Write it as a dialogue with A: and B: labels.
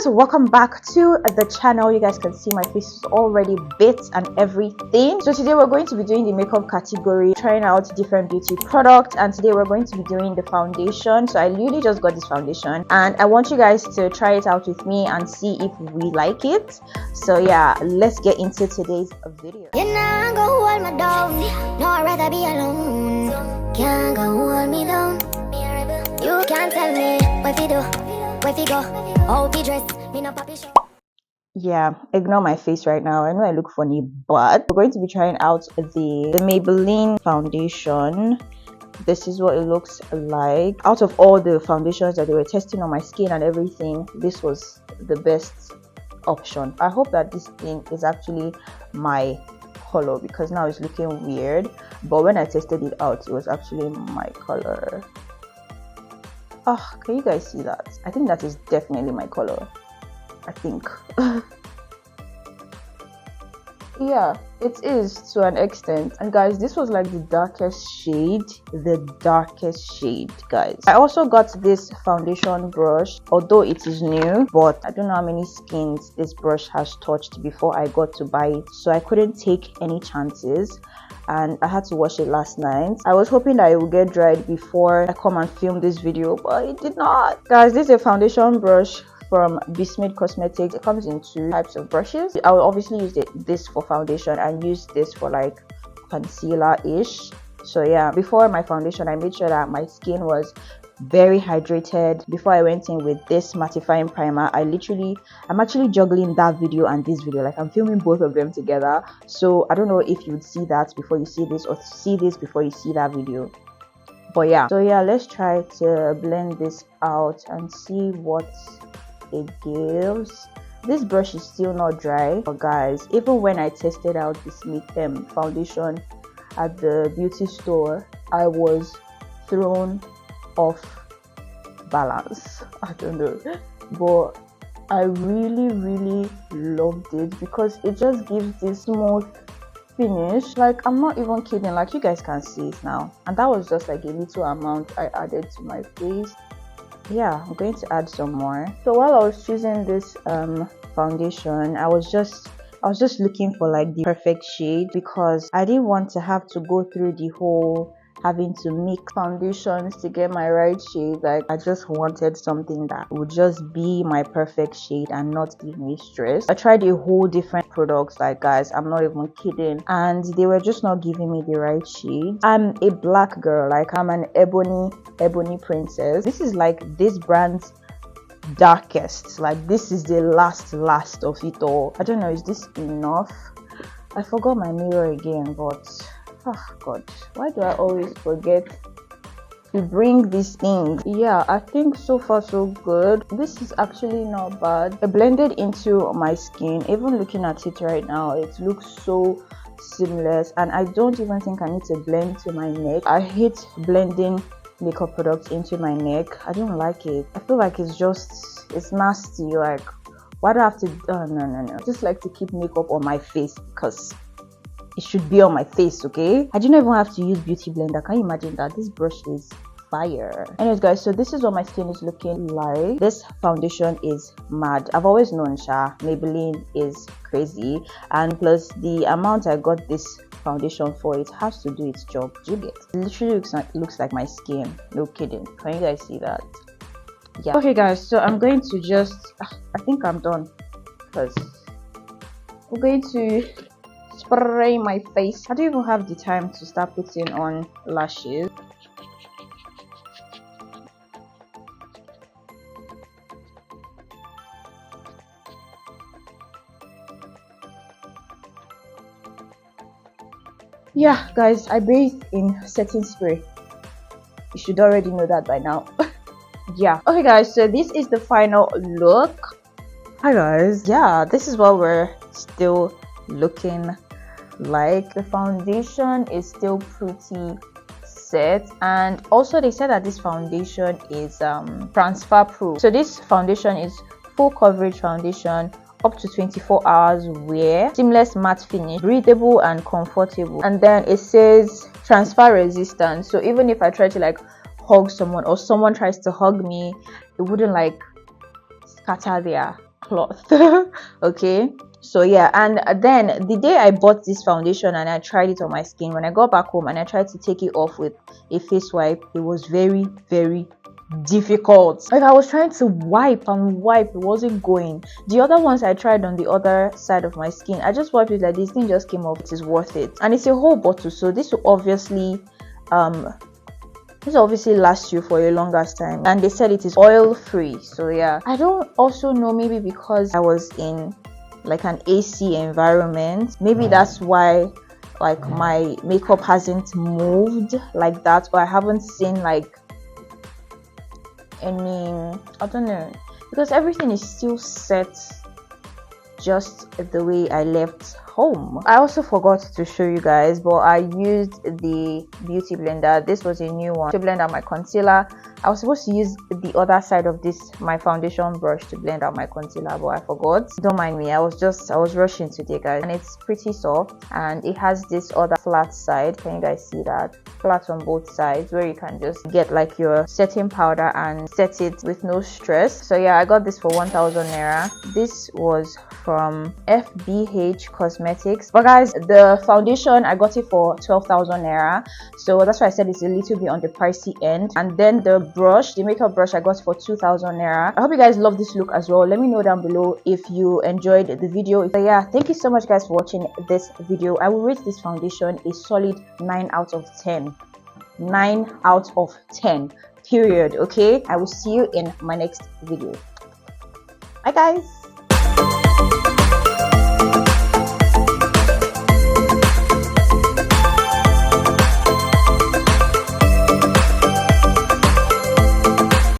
A: guys, welcome back to the channel. You guys can see my face is already bit and everything. So today we're going to be doing the makeup category, trying out different beauty products, and today we're going to be doing the foundation. So I literally just got this foundation and I want you guys to try it out with me and see if we like it. So yeah, let's get into today's video.
B: You know, go hold me down. No, I'd rather be alone. Can't go hold me down. You can't tell me what you do, where you go, how you dress. Me no papi show.
A: Yeah, ignore my face right now. I know I look funny, but we're going to be trying out the Maybelline foundation. This is what it looks like. Out of all the foundations that they were testing on my skin and everything, this was the best option. I hope that this thing is actually my color, because now it's looking weird, but when I tested it out, it was actually my color. Oh, can you guys see that? I think that is definitely my color. I think. Yeah, it is to an extent. And guys, this was like the darkest shade, guys. I also got this foundation brush, although it is new, but I don't know how many skins this brush has touched before I got to buy it, so I couldn't take any chances and I had to wash it last night. I was hoping that it would get dried before I come and film this video, but it did not. Guys, this is a foundation brush from Bismid Cosmetics. It comes in two types of brushes. I will obviously use this for foundation and use this for like concealer-ish. So yeah, before my foundation, I made sure that my skin was very hydrated before I went in with this mattifying primer. I'm actually juggling that video and this video, like I'm filming both of them together. So I don't know if you would see that before you see this or see this before you see that video. But yeah, so yeah, let's try to blend this out and see what it gives. This brush is still not dry, but guys, even when I tested out this foundation at the beauty store, I was thrown off balance. I don't know, but I really loved it because it just gives this smooth finish. Like, I'm not even kidding, like you guys can see it now, and that was just like a little amount I added to my face. Yeah, I'm going to add some more. So while I was choosing this foundation, I was just looking for like the perfect shade, because I didn't want to have to go through the whole having to mix foundations to get my right shade. Like, I just wanted something that would just be my perfect shade and not give me stress. I tried a whole different products, like guys, I'm not even kidding, and they were just not giving me the right shade. I'm a black girl, like I'm an ebony princess. This is like this brand's darkest, like this is the last of it all. I don't know, is this enough? I forgot my mirror again, but oh god, why do I always forget to bring these things? Yeah, I think so far so good. This is actually not bad. It blended into my skin. Even looking at it right now, it looks so seamless, and I don't even think I need to blend to my neck. I hate blending makeup products into my neck. I don't like it. I feel like it's nasty. Like, why do I have to no. I just like to keep makeup on my face because it should be on my face, okay? I didn't even have to use beauty blender. Can you imagine that? This brush is fire. Anyways guys, so this is what my skin is looking like. This foundation is mad. I've always known Maybelline is crazy, and plus the amount I got this foundation for, it has to do its job. Do you get? It literally looks like my skin, no kidding. Can you guys see that? Yeah. Okay guys, so I'm going to just I think I'm done, because we're going to spray my face. I don't even have the time to start putting on lashes. Yeah guys, I bathed in setting spray. You should already know that by now. Yeah. Okay guys, so this is the final look. Hi guys. Yeah, this is what we're still looking like. The foundation is still pretty set, and also they said that this foundation is transfer proof. So this foundation is full coverage foundation, up to 24 hours wear, seamless matte finish, breathable and comfortable, and then it says transfer resistant. So even if I try to like hug someone or someone tries to hug me, it wouldn't like scatter their cloth. Okay, so yeah, and then the day I bought this foundation and I tried it on my skin, when I got back home and I tried to take it off with a face wipe, it was very, very difficult. Like, I was trying to wipe and wipe, it wasn't going. The other ones I tried on the other side of my skin, I just wiped it, like this thing just came off. It is worth it, and it's a whole bottle, so this will obviously last you for a longer time, and they said it is oil free. So yeah, I don't also know, maybe because I was in like an AC environment, maybe that's why like my makeup hasn't moved like that, or I haven't seen like any, I don't know, because everything is still set just the way I left home. I also forgot to show you guys, but I used the beauty blender. This was a new one to blend out my concealer. I was supposed to use the other side of this, my foundation brush, to blend out my concealer, but I forgot. Don't mind me, I was rushing today, guys. And it's pretty soft, and it has this other flat side. Can you guys see that? Flat on both sides, where you can just get like your setting powder and set it with no stress. So yeah, I got this for 1,000 naira. This was from FBH Cosmetics, but guys, the foundation I got it for 12,000 naira, so that's why I said it's a little bit on the pricey end. And then the brush, the makeup brush, I got for 2,000 naira. I hope you guys love this look as well. Let me know down below if you enjoyed the video. So yeah, thank you so much guys for watching this video. I will rate this foundation a solid 9 out of 10. 9 out of 10, period. Okay, I will see you in my next video. Bye guys.